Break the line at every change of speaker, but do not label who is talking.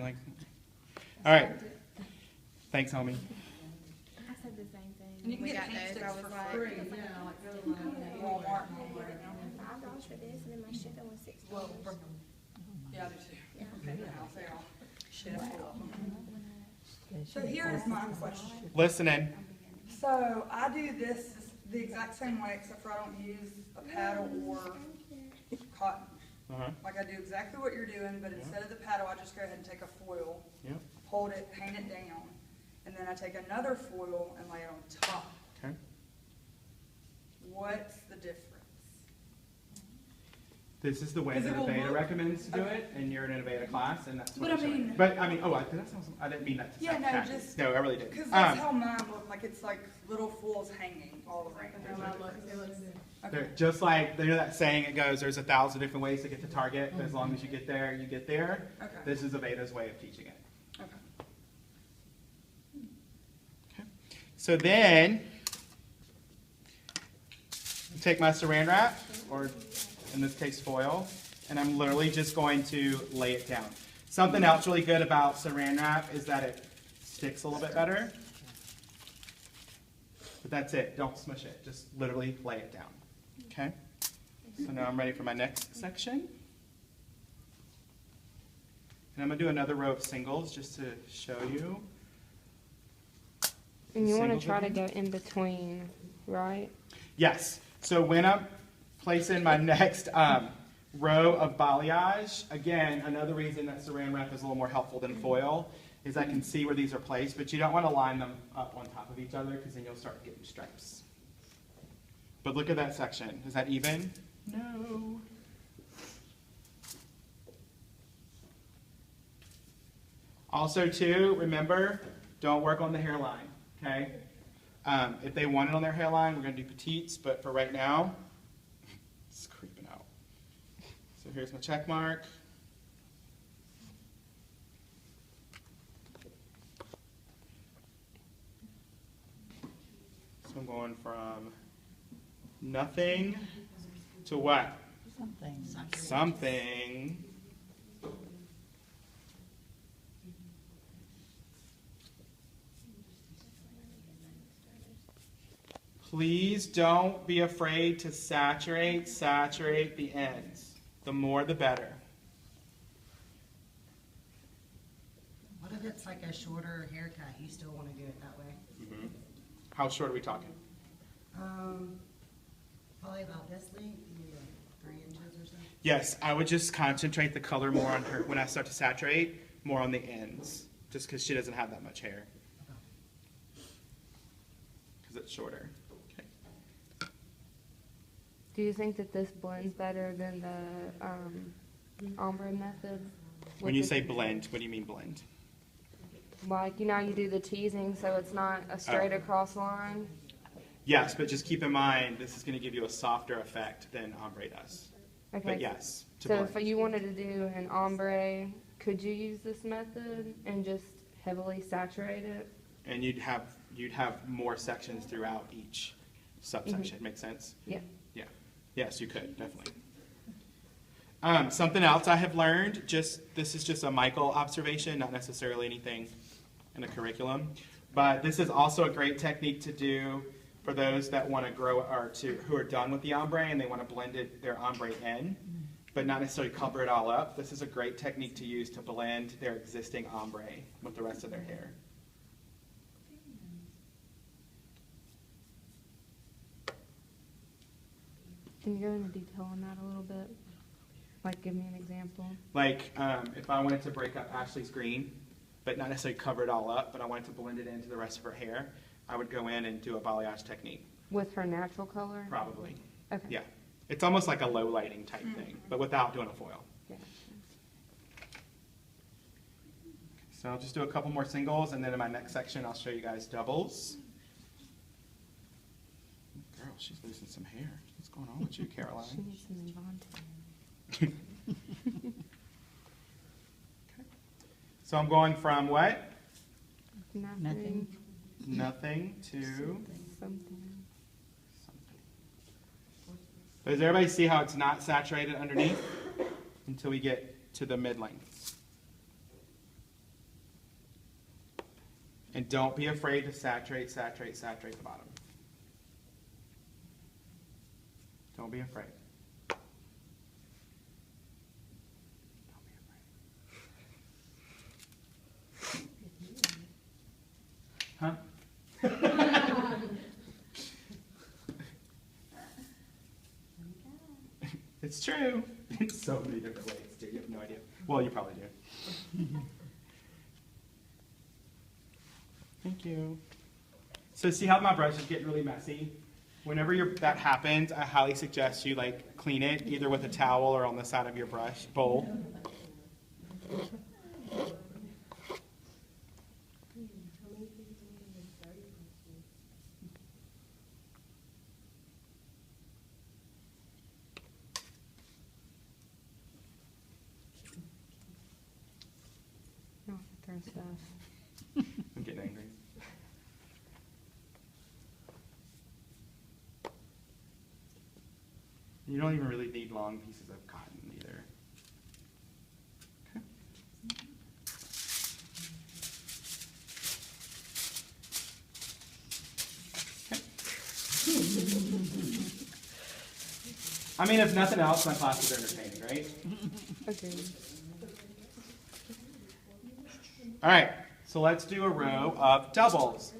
You're like, all right. Thanks, homie.
I said the same thing.
And you can
We
get
got
paint
those.
sticks
I was
for
like,
free, yeah, like go to like Walmart and all that.
$5 for this, and then my shipping was $6.
Well, bring them. Yeah, I do too.
Yeah.
Yeah, I'll say I'll shit full of them. So here is my question.
Listening.
So I do this the exact same way, except for I don't use a paddle or cotton.
Uh-huh.
Like I do exactly what you're doing, but instead of the paddle, I just go ahead and take a foil,
Yep.
hold it, paint it down, and then I take another foil and lay it on top.
Okay.
What's the difference?
This is the way
Because
that
it will
Aveda
look-
recommends to do
Okay.
it, and you're in an Aveda class, and that's what
But
I'm
I
showing.
mean-
But I mean, oh, I didn't mean that to
Yeah,
sound
no,
tacky.
just-
No, I really didn't.
Because that's how mine look, like it's like little foils hanging all around.
They're just like, you know that saying, it goes, there's 1,000 different ways to get to Target, but as long as you get there, you get there.
Okay.
This is Aveda's way of teaching it.
Okay.
Okay. So then, you take my saran wrap, or in this case foil, and I'm literally just going to lay it down. Something else really good about saran wrap is that it sticks a little bit better. But that's it, don't smush it, just literally lay it down. Okay? So now I'm ready for my next section. And I'm going to do another row of singles just to show you.
And you want
Singles
to try to
again?
go in between, right?
Yes. So when I'm placing my next row of balayage, again, another reason that saran wrap is a little more helpful than foil is I can see where these are placed, but you don't want to line them up on top of each other because then you'll start getting stripes. But look at that section. Is that even? No. Also, too, remember, don't work on the hairline, okay? If they want it on their hairline, we're going to do petites, but for right now, it's creeping out. So here's my check mark. So I'm going from nothing to what? Something. Please don't be afraid to saturate the ends. The more the better.
What if it's like a shorter haircut? You still want to do it that way?
How short are we talking?
Probably about this length, maybe like 3 inches or so.
Yes, I would just concentrate the color more on her when I start to saturate, more on the ends, just because she doesn't have that much hair. Because it's shorter. Okay.
Do you think that this blends better than the ombre method?
When you say blend, what do you mean blend?
Like, you know, you do the teasing so it's not a straight
Oh.
across line?
Yes, but just keep in mind, this is going to give you a softer effect than ombre does.
Okay.
But yes, to
So
blend.
if you wanted to do an ombre, could you use this method and just heavily saturate it?
And you'd have more sections throughout each subsection. Make sense?
Yeah.
Yeah. Yes, you could, definitely. Something else I have learned, this is just a Michael observation, not necessarily anything in a curriculum, but this is also a great technique to do for those that want to grow or who are done with the ombre and they want to blend their ombre in, but not necessarily cover it all up. This is a great technique to use to blend their existing ombre with the rest of their hair.
Can you go into detail on that a little bit? Like, give me an example.
Like, if I wanted to break up Ashley's green, but not necessarily cover it all up, but I wanted to blend it into the rest of her hair, I would go in and do a balayage technique,
With her natural color?
probably.
Okay.
Yeah. It's almost like a low lighting type thing, but without doing a foil.
Yeah.
So I'll just do a couple more singles, and then in my next section, I'll show you guys doubles. Girl, she's losing some hair. What's going on with you,
She
Caroline?
needs some Invante.
So I'm going from what?
Nothing.
Nothing to
Something.
something. But does everybody see how it's not saturated underneath until we get to the mid length? And don't be afraid to saturate, saturate, saturate the bottom. Don't be afraid. Don't be afraid. Huh? It's true. It's so many different ways, too. You have no idea. Well, you probably do. Thank you. So see how my brush is getting really messy? Whenever that happens, I highly suggest you like clean it either with a towel or on the side of your brush bowl.
No, throw stuff.
I'm getting angry. You don't even really need long pieces of cotton either. Okay. I mean, if nothing else, my classes are entertaining, right?
Agreed.
All right, so let's do a row of doubles.